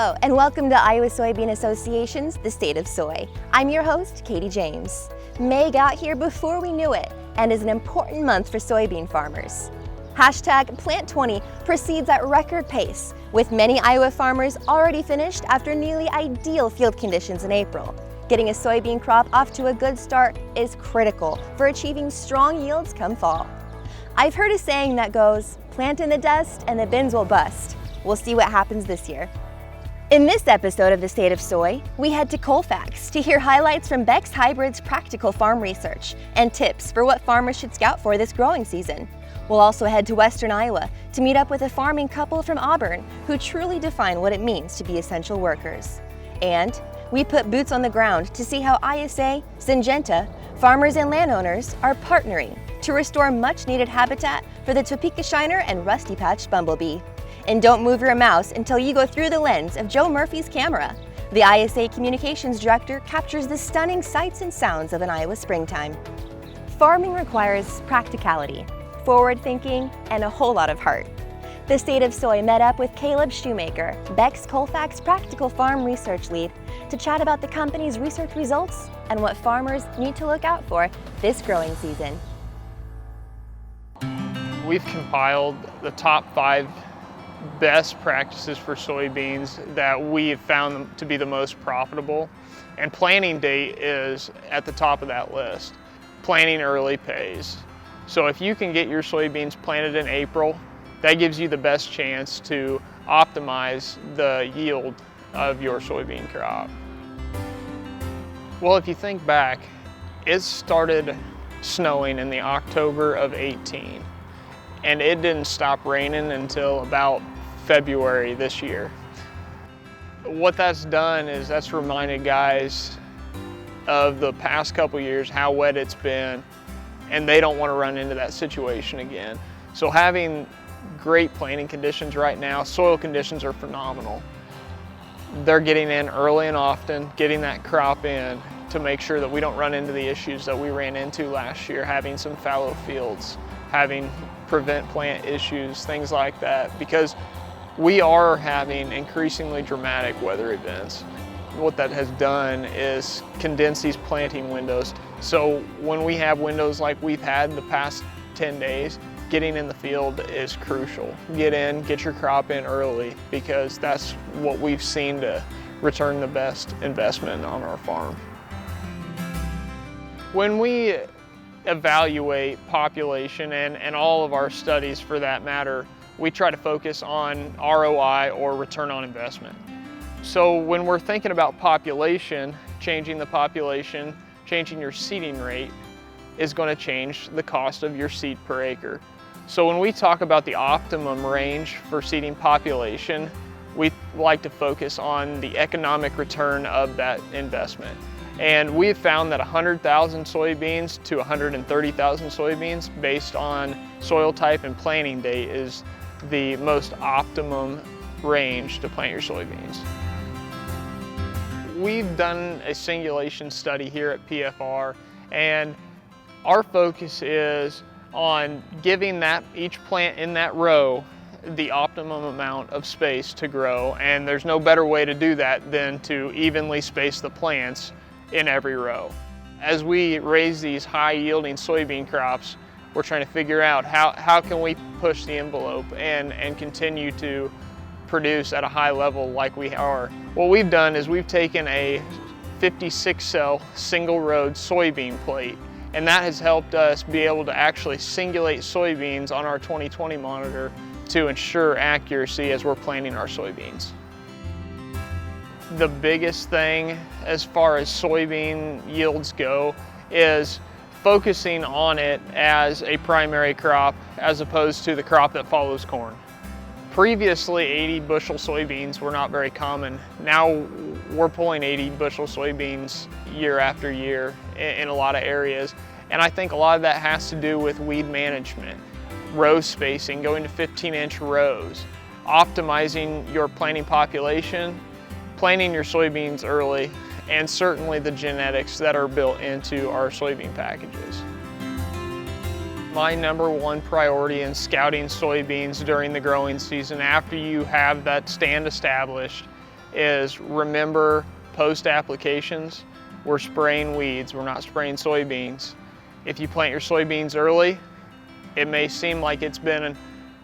Hello, and welcome to Iowa Soybean Association's The State of Soy. I'm your host, Katie James. May got here before we knew it and is an important month for soybean farmers. Hashtag Plant 20 proceeds at record pace, with many Iowa farmers already finished after nearly ideal field conditions in April. Getting a soybean crop off to a good start is critical for achieving strong yields come fall. I've heard a saying that goes, plant in the dust and the bins will bust. We'll see what happens this year. In this episode of The State of Soy, we head to Colfax to hear highlights from Beck's Hybrid's practical farm research and tips for what farmers should scout for this growing season. We'll also head to Western Iowa to meet up with a farming couple from Auburn who truly define what it means to be essential workers. And we put boots on the ground to see how ISA, Syngenta, farmers and landowners are partnering to restore much-needed habitat for the Topeka shiner and rusty-patched bumblebee. And don't move your mouse until you go through the lens of Joe Murphy's camera. The ISA Communications Director captures the stunning sights and sounds of an Iowa springtime. Farming requires practicality, forward thinking, and a whole lot of heart. The State of Soy met up with Caleb Shoemaker, Beck's Colfax Practical Farm Research Lead, to chat about the company's research results and what farmers need to look out for this growing season. We've compiled the top 5 best practices for soybeans that we have found them to be the most profitable, and planting date is at the top of that list. Planting early pays. So if you can get your soybeans planted in April, that gives you the best chance to optimize the yield of your soybean crop. Well, if you think back, it started snowing in the October of 18. And it didn't stop raining until about February this year. What that's done is that's reminded guys of the past couple years how wet it's been, and they don't want to run into that situation again. So having great planting conditions right now, soil conditions are phenomenal. They're getting in early and often, getting that crop in to make sure that we don't run into the issues that we ran into last year, having some fallow fields, having prevent plant issues, things like that, because we are having increasingly dramatic weather events. What that has done is condense these planting windows. So when we have windows like we've had the past 10 days, getting in the field is crucial. Get in, get your crop in early, because that's what we've seen to return the best investment on our farm. When we evaluate population and all of our studies for that matter, we try to focus on ROI, or return on investment. So when we're thinking about population, changing the population, changing your seeding rate is going to change the cost of your seed per acre. So when we talk about the optimum range for seeding population, we like to focus on the economic return of that investment. And we've found that 100,000 soybeans to 130,000 soybeans based on soil type and planting date is the most optimum range to plant your soybeans. We've done a singulation study here at PFR, and our focus is on giving each plant in that row the optimum amount of space to grow, and there's no better way to do that than to evenly space the plants in every row. As we raise these high-yielding soybean crops, we're trying to figure out how can we push the envelope and continue to produce at a high level like we are. What we've done is we've taken a 56-cell single-road soybean plate, and that has helped us be able to actually singulate soybeans on our 2020 monitor to ensure accuracy as we're planting our soybeans. The biggest thing as far as soybean yields go is focusing on it as a primary crop as opposed to the crop that follows corn. Previously, 80 bushel soybeans were not very common. Now we're pulling 80 bushel soybeans year after year in a lot of areas. And I think a lot of that has to do with weed management, row spacing, going to 15-inch rows, optimizing your planting population, planting your soybeans early, and certainly the genetics that are built into our soybean packages. My #1 priority in scouting soybeans during the growing season, after you have that stand established, is remember post applications, we're spraying weeds, we're not spraying soybeans. If you plant your soybeans early, it may seem like it's been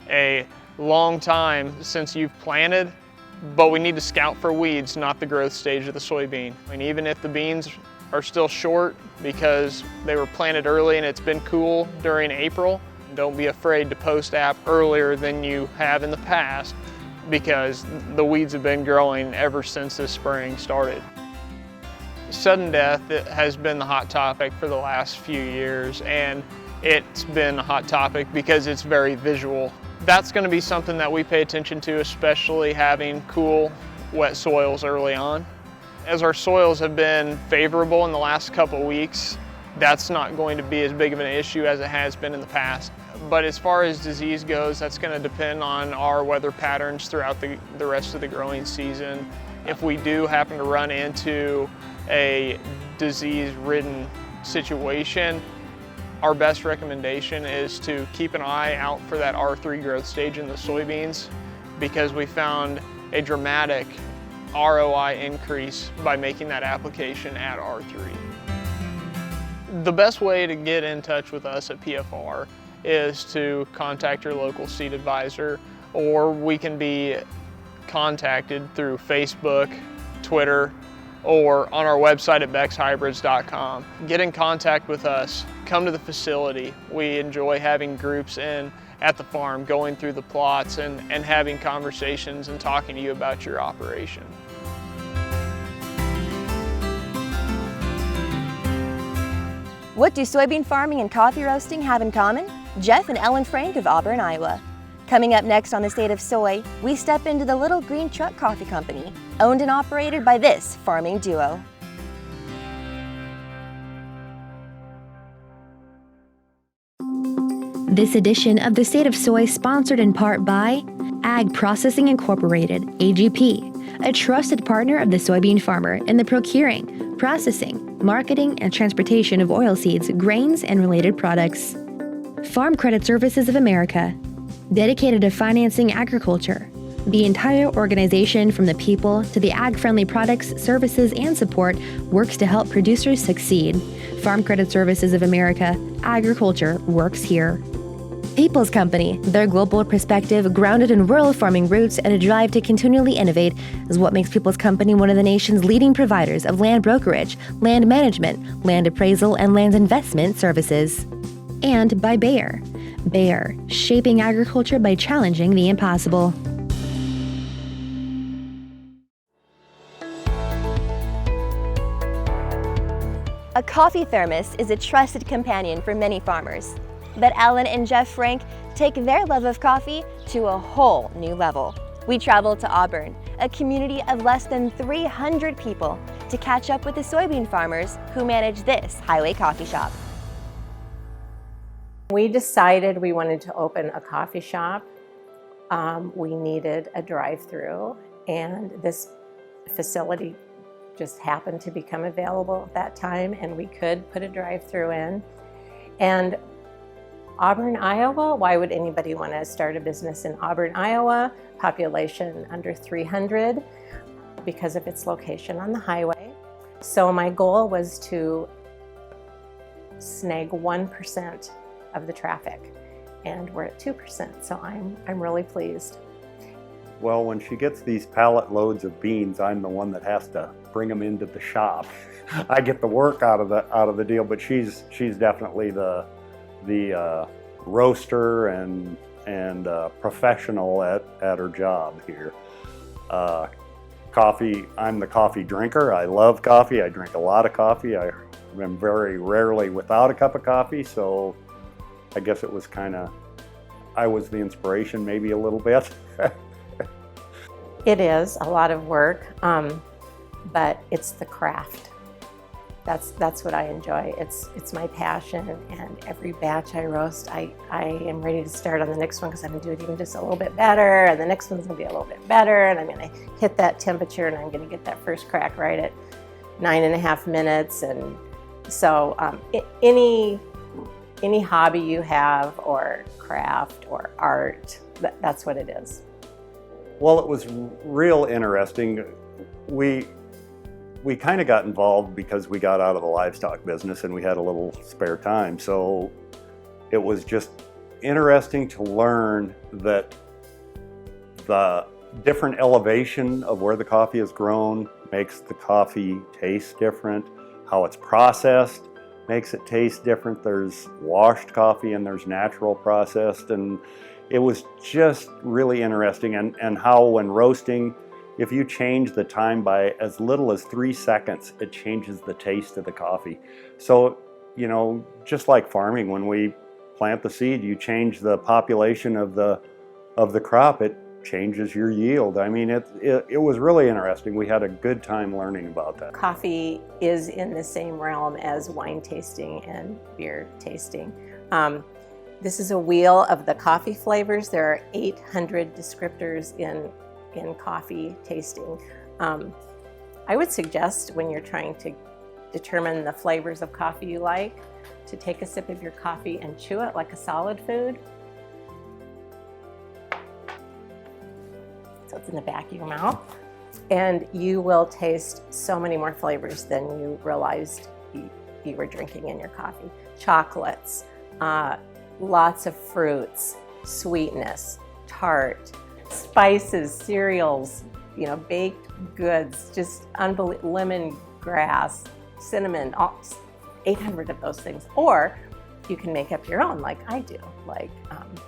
a long time since you've planted, but we need to scout for weeds, not the growth stage of the soybean. And even if the beans are still short because they were planted early and it's been cool during April, don't be afraid to post-app earlier than you have in the past, because the weeds have been growing ever since this spraying started. Sudden death has been the hot topic for the last few years, and it's been a hot topic because it's very visual. That's going to be something that we pay attention to, especially having cool, wet soils early on. As our soils have been favorable in the last couple weeks, that's not going to be as big of an issue as it has been in the past. But as far as disease goes, that's going to depend on our weather patterns throughout the rest of the growing season. If we do happen to run into a disease-ridden situation, our best recommendation is to keep an eye out for that R3 growth stage in the soybeans, because we found a dramatic ROI increase by making that application at R3. The best way to get in touch with us at PFR is to contact your local seed advisor, or we can be contacted through Facebook, Twitter, or on our website at beckshybrids.com. Get in contact with us, come to the facility. We enjoy having groups in at the farm, going through the plots and having conversations and talking to you about your operation. What do soybean farming and coffee roasting have in common? Jeff and Ellen Frank of Auburn, Iowa. Coming up next on the State of Soy, we step into the Little Green Truck Coffee Company, owned and operated by this farming duo. This edition of the State of Soy sponsored in part by Ag Processing Incorporated, AGP, a trusted partner of the soybean farmer in the procuring, processing, marketing, and transportation of oilseeds, grains, and related products. Farm Credit Services of America, dedicated to financing agriculture. The entire organization, from the people to the ag-friendly products, services, and support, works to help producers succeed. Farm Credit Services of America, agriculture works here. People's Company, their global perspective grounded in rural farming roots and a drive to continually innovate is what makes People's Company one of the nation's leading providers of land brokerage, land management, land appraisal, and land investment services. And by Bayer. Bayer, shaping agriculture by challenging the impossible. A coffee thermos is a trusted companion for many farmers. But Ellen and Jeff Frank take their love of coffee to a whole new level. We traveled to Auburn, a community of less than 300 people, to catch up with the soybean farmers who manage this highway coffee shop. We decided we wanted to open a coffee shop. We needed a drive-through, and this facility just happened to become available at that time, and we could put a drive-through in. And Auburn, Iowa, why would anybody want to start a business in Auburn, Iowa? Population under 300 because of its location on the highway. So my goal was to snag 1% of the traffic, and we're at 2%, so I'm really pleased. Well, when she gets these pallet loads of beans, I'm the one that has to bring them into the shop. I get the work out of the deal, but she's definitely the roaster and professional at her job here. Coffee, I'm the coffee drinker. I love coffee. I drink a lot of coffee. I'm very rarely without a cup of coffee, so I guess it was I was the inspiration maybe a little bit. It is a lot of work, but it's the craft. That's what I enjoy. It's my passion, and every batch I roast, I am ready to start on the next one because I'm going to do it even just a little bit better, and the next one's going to be a little bit better, and I'm going to hit that temperature, and I'm going to get that first crack right at 9.5 minutes. And so any hobby you have, or craft or art, that's what it is. Well, it was real interesting. we kind of got involved because we got out of the livestock business and we had a little spare time. So it was just interesting to learn that the different elevation of where the coffee is grown makes the coffee taste different. How it's processed makes it taste different. There's washed coffee and there's natural processed, and it was just really interesting. And how when roasting, if you change the time by as little as 3 seconds, it changes the taste of the coffee. So, you know, just like farming, when we plant the seed, you change the population of the crop, it changes your yield. I mean, it was really interesting. We had a good time learning about that. Coffee is in the same realm as wine tasting and beer tasting. This is a wheel of the coffee flavors. There are 800 descriptors in coffee tasting. I would suggest when you're trying to determine the flavors of coffee you like, to take a sip of your coffee and chew it like a solid food. So it's in the back of your mouth. And you will taste so many more flavors than you realized you were drinking in your coffee. Chocolates, lots of fruits, sweetness, tart, spices, cereals, you know, baked goods, just unbelievable, lemongrass, cinnamon, all 800 of those things. Or you can make up your own like I do, like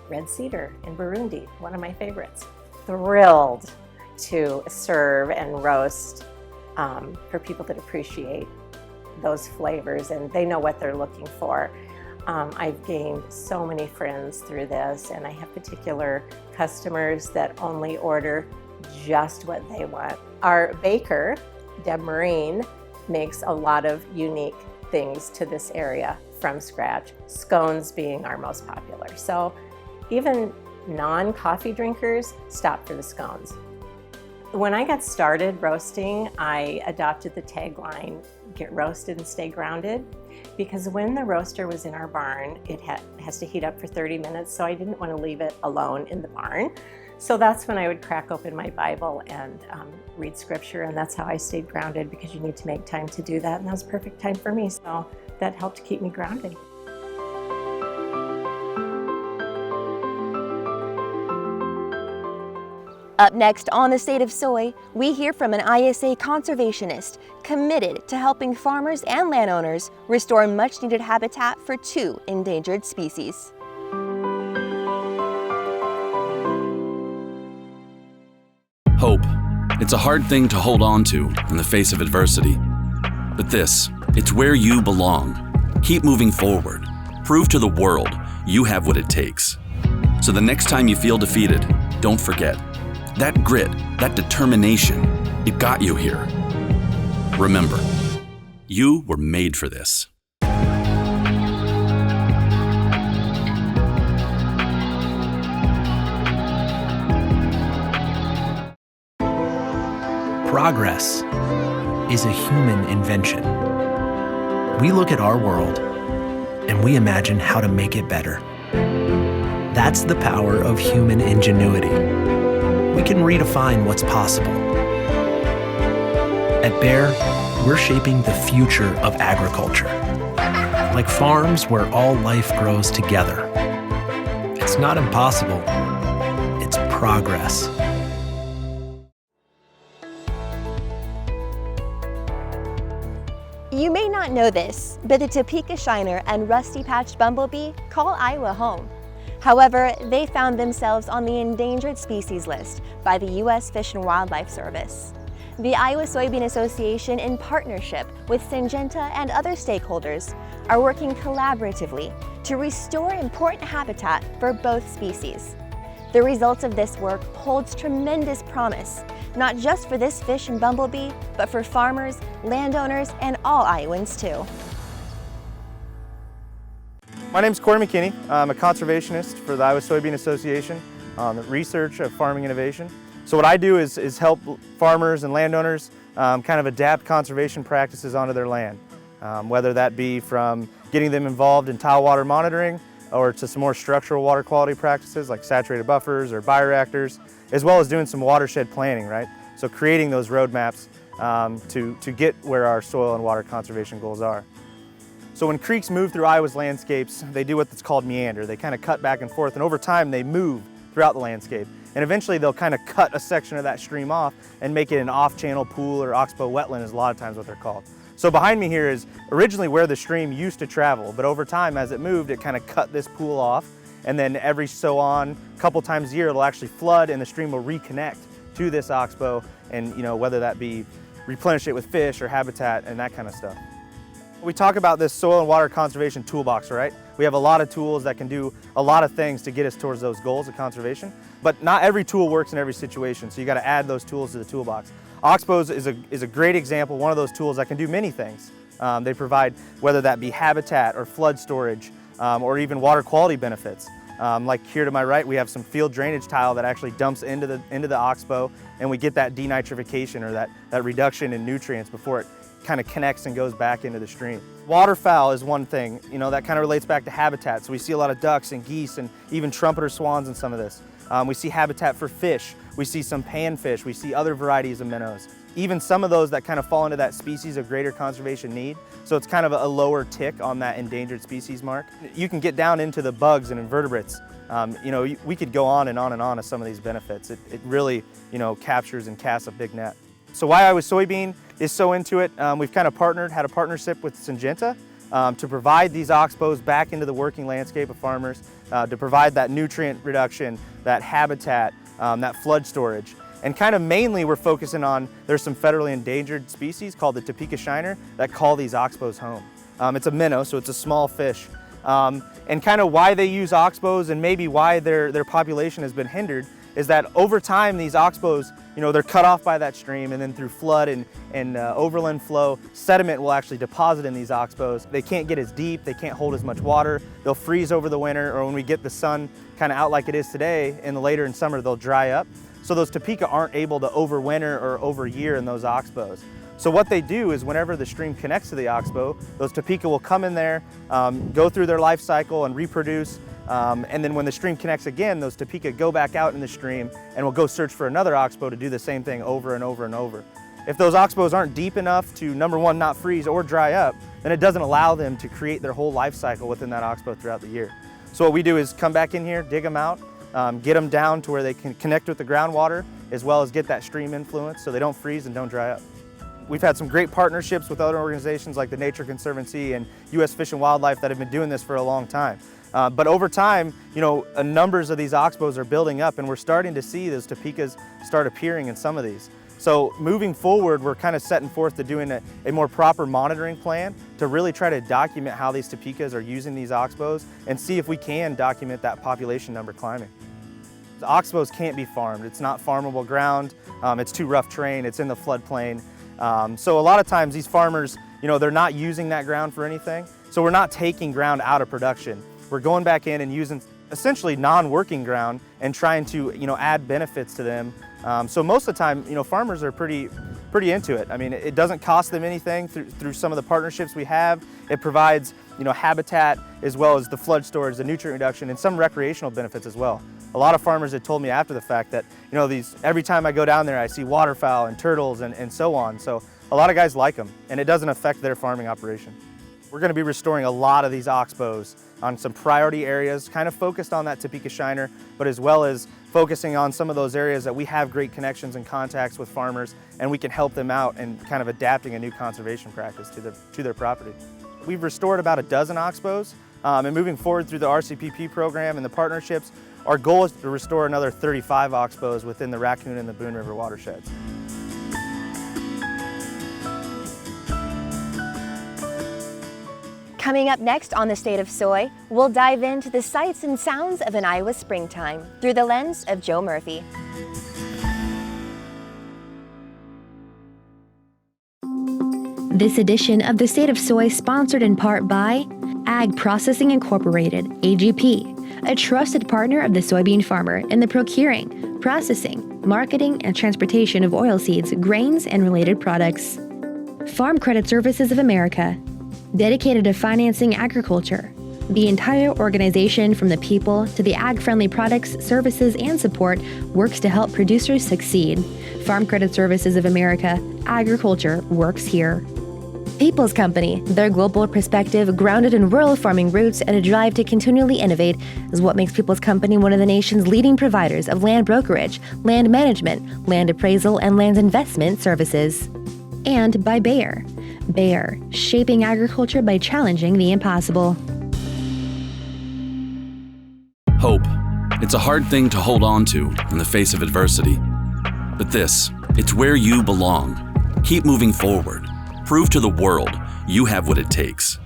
red cedar in Burundi, one of my favorites. Thrilled to serve and roast for people that appreciate those flavors and they know what they're looking for. I've gained so many friends through this, and I have particular customers that only order just what they want. Our baker, Deb Marine, makes a lot of unique things to this area from scratch, scones being our most popular. So even non-coffee drinkers stop for the scones. When I got started roasting, I adopted the tagline, get roasted and stay grounded, because when the roaster was in our barn, it has to heat up for 30 minutes, so I didn't want to leave it alone in the barn. So that's when I would crack open my Bible and read scripture, and that's how I stayed grounded, because you need to make time to do that, and that was perfect time for me, so that helped keep me grounded. Up next on the State of Soy, we hear from an ISA conservationist committed to helping farmers and landowners restore much-needed habitat for 2 endangered species. Hope. It's a hard thing to hold on to in the face of adversity. But it's where you belong. Keep moving forward. Prove to the world you have what it takes. So the next time you feel defeated, don't forget. That grit, that determination, it got you here. Remember, you were made for this. Progress is a human invention. We look at our world and we imagine how to make it better. That's the power of human ingenuity. We can redefine what's possible. At Bear, we're shaping the future of agriculture, like farms where all life grows together. It's not impossible, it's progress. You may not know this, but the Topeka Shiner and Rusty-Patched Bumblebee call Iowa home. However, they found themselves on the endangered species list by the U.S. Fish and Wildlife Service. The Iowa Soybean Association, in partnership with Syngenta and other stakeholders, are working collaboratively to restore important habitat for both species. The results of this work holds tremendous promise, not just for this fish and bumblebee, but for farmers, landowners, and all Iowans too. My name is Corey McKinney. I'm a conservationist for the Iowa Soybean Association on the research of farming innovation. So what I do is help farmers and landowners kind of adapt conservation practices onto their land, whether that be from getting them involved in tile water monitoring or to some more structural water quality practices like saturated buffers or bioreactors, as well as doing some watershed planning, right? So creating those roadmaps to get where our soil and water conservation goals are. So when creeks move through Iowa's landscapes, they do what's called meander. They kind of cut back and forth, and over time they move throughout the landscape. And eventually they'll kind of cut a section of that stream off and make it an off-channel pool, or oxbow wetland is a lot of times what they're called. So behind me here is originally where the stream used to travel, but over time as it moved, it kind of cut this pool off, and then every so on, a couple times a year, it'll actually flood and the stream will reconnect to this oxbow, and whether that be replenish it with fish or habitat and that kind of stuff. We talk about this soil and water conservation toolbox, right? We have a lot of tools that can do a lot of things to get us towards those goals of conservation, but not every tool works in every situation, so you got to add those tools to the toolbox. Oxbows is a great example, one of those tools that can do many things. They provide, whether that be habitat or flood storage, or even water quality benefits. Like here to my right, we have some field drainage tile that actually dumps into the oxbow, and we get that denitrification, or that reduction in nutrients before it kind of connects and goes back into the stream. Waterfowl is one thing, that kind of relates back to habitat. So we see a lot of ducks and geese and even trumpeter swans in some of this. We see habitat for fish. We see some panfish. We see other varieties of minnows. Even some of those that kind of fall into that species of greater conservation need. So it's kind of a lower tick on that endangered species mark. You can get down into the bugs and invertebrates. We could go on and on and on of some of these benefits. It really, captures and casts a big net. So why Iowa Soybean is so into it, we've kind of had a partnership with Syngenta to provide these oxbows back into the working landscape of farmers, to provide that nutrient reduction, that habitat, that flood storage. And kind of mainly we're focusing on, there's some federally endangered species called the Topeka shiner that call these oxbows home. It's a minnow, so it's a small fish. And kind of why they use oxbows and maybe why their population has been hindered is that over time these oxbows, they're cut off by that stream, and then through flood and overland flow, sediment will actually deposit in these oxbows. They can't get as deep, they can't hold as much water, they'll freeze over the winter, or when we get the sun kind of out like it is today, later in summer they'll dry up. So those Topeka aren't able to overwinter or overyear in those oxbows. So what they do is whenever the stream connects to the oxbow, those Topeka will come in there, go through their life cycle and reproduce, and then when the stream connects again, those Topeka go back out in the stream and will go search for another oxbow to do the same thing over and over and over. If those oxbows aren't deep enough to, number one, not freeze or dry up, then it doesn't allow them to create their whole life cycle within that oxbow throughout the year. So what we do is come back in here, dig them out, get them down to where they can connect with the groundwater, as well as get that stream influence so they don't freeze and don't dry up. We've had some great partnerships with other organizations like the Nature Conservancy and U.S. Fish and Wildlife that have been doing this for a long time. But over time, numbers of these oxbows are building up, and we're starting to see those Topekas start appearing in some of these. So moving forward, we're kind of setting forth to doing a more proper monitoring plan to really try to document how these Topekas are using these oxbows and see if we can document that population number climbing. The oxbows can't be farmed. It's not farmable ground. It's too rough terrain. It's in the floodplain. So a lot of times these farmers, they're not using that ground for anything. So we're not taking ground out of production. We're going back in and using essentially non-working ground and trying to, add benefits to them. So most of the time, farmers are pretty into it. I mean, it doesn't cost them anything through some of the partnerships we have. It provides, habitat as well as the flood storage, the nutrient reduction, and some recreational benefits as well. A lot of farmers had told me after the fact that, every time I go down there, I see waterfowl and turtles and so on. So a lot of guys like them, and it doesn't affect their farming operation. We're going to be restoring a lot of these oxbows on some priority areas, kind of focused on that Topeka shiner, but as well as focusing on some of those areas that we have great connections and contacts with farmers, and we can help them out and kind of adapting a new conservation practice to their property. We've restored about a dozen oxbows, and moving forward through the RCPP program and the partnerships, our goal is to restore another 35 oxbows within the Raccoon and the Boone River watersheds. Coming up next on the State of Soy, we'll dive into the sights and sounds of an Iowa springtime through the lens of Joe Murphy. This edition of the State of Soy sponsored in part by Ag Processing Incorporated, AGP, a trusted partner of the soybean farmer in the procuring, processing, marketing, and transportation of oilseeds, grains, and related products. Farm Credit Services of America, dedicated to financing agriculture. The entire organization, from the people to the ag-friendly products, services, and support, works to help producers succeed. Farm Credit Services of America, agriculture works here. People's Company, their global perspective grounded in rural farming roots and a drive to continually innovate is what makes People's Company one of the nation's leading providers of land brokerage, land management, land appraisal, and land investment services. And by Bayer. Bayer, shaping agriculture by challenging the impossible. Hope. It's a hard thing to hold on to in the face of adversity. But this, it's where you belong. Keep moving forward. Prove to the world you have what it takes.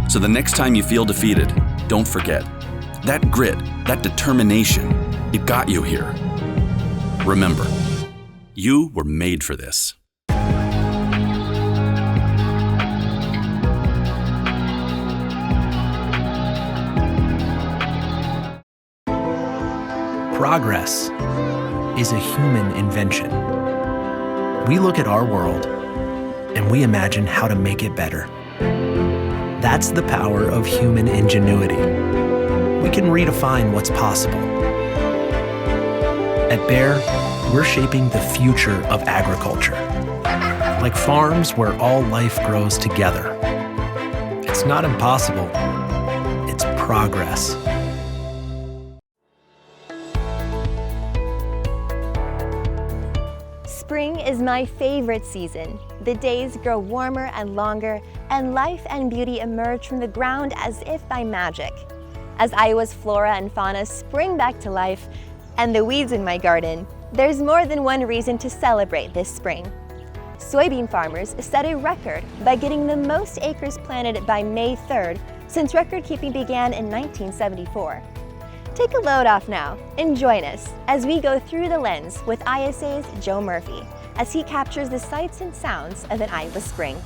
So the next time you feel defeated, don't forget. That grit, that determination, it got you here. Remember, you were made for this. Progress is a human invention. We look at our world and we imagine how to make it better. That's the power of human ingenuity. We can redefine what's possible. At Bear, we're shaping the future of agriculture, like farms where all life grows together. It's not impossible, it's progress. Spring is my favorite season. The days grow warmer and longer, and life and beauty emerge from the ground as if by magic. As Iowa's flora and fauna spring back to life, and the weeds in my garden, there's more than one reason to celebrate this spring. Soybean farmers set a record by getting the most acres planted by May 3rd since record keeping began in 1974. Take a load off now and join us as we go through the lens with ISA's Joe Murphy as he captures the sights and sounds of an Iowa spring.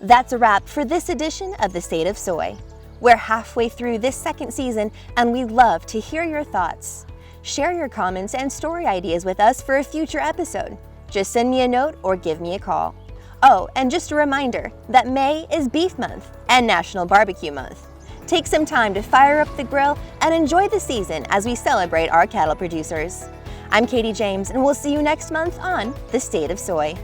That's a wrap for this edition of the State of Soy. We're halfway through this second season, and we'd love to hear your thoughts. Share your comments and story ideas with us for a future episode. Just send me a note or give me a call. Oh, and just a reminder that May is Beef Month and National Barbecue Month. Take some time to fire up the grill and enjoy the season as we celebrate our cattle producers. I'm Katie James, and we'll see you next month on The State of Soy.